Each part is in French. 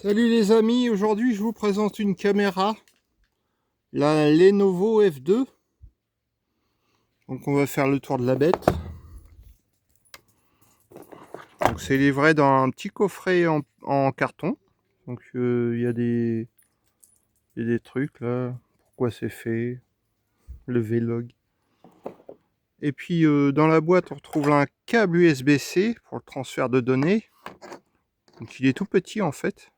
Salut les amis, aujourd'hui je vous présente une caméra, la Lenovo F2. Donc on va faire le tour de la bête. Donc c'est livré dans un petit coffret en carton. Donc il y a des trucs là, pourquoi c'est fait, le Vlog. Et puis dans la boîte on retrouve un câble USB-C pour le transfert de données. Donc il est tout petit en fait.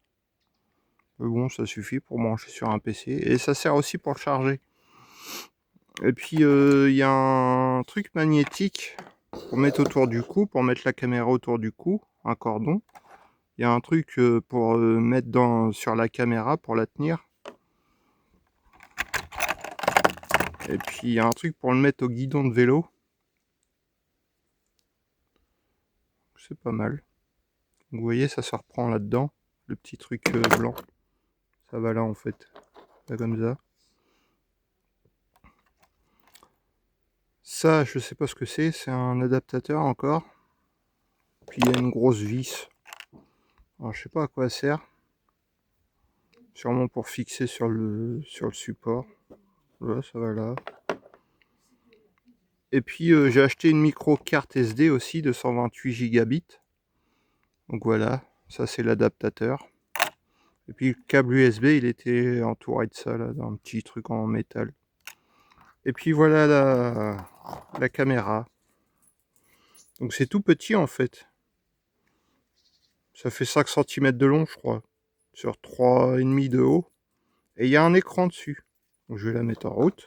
Mais bon, ça suffit pour brancher sur un PC. Et ça sert aussi pour le charger. Et puis il y a un truc magnétique pour mettre autour du cou, pour mettre la caméra autour du cou, un cordon. Il y a un truc pour mettre sur la caméra pour la tenir. Et puis il y a un truc pour le mettre au guidon de vélo. C'est pas mal. Vous voyez, ça se reprend là-dedans. Le petit truc blanc. Ça va là en fait. Là comme ça. Ça, je sais pas ce que c'est. C'est un adaptateur encore. Puis il y a une grosse vis. Alors je sais pas à quoi elle sert. Sûrement pour fixer sur le support. Voilà, ça va là. Et puis j'ai acheté une micro carte SD aussi de 128 gigabits. Donc voilà, ça c'est l'adaptateur. Et puis le câble USB, il était entouré de ça, là, d'un petit truc en métal. Et puis voilà la caméra. Donc c'est tout petit en fait. Ça fait 5 cm de long, je crois. Sur 3,5 de haut. Et il y a un écran dessus. Donc je vais la mettre en route.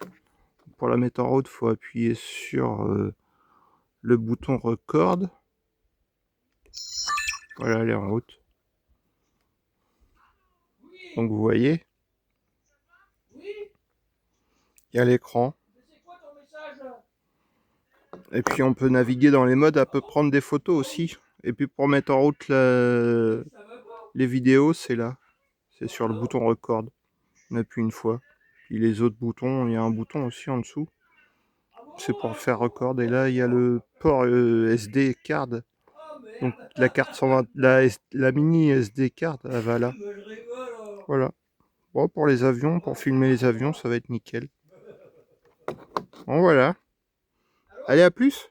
Pour la mettre en route, il faut appuyer sur le bouton record. Voilà, elle est en route. Donc vous voyez, il y a l'écran. Et puis on peut naviguer dans les modes, elle peut prendre des photos aussi. Et puis pour mettre en route les vidéos, c'est là. C'est sur le bouton record. On appuie une fois. Puis les autres boutons, il y a un bouton aussi en dessous. C'est pour faire record. Et là, il y a le port SD card. Donc la carte 120, la mini SD card, elle va là. Voilà. Bon, pour les avions, pour filmer les avions, ça va être nickel. Bon, voilà. Allez, à plus!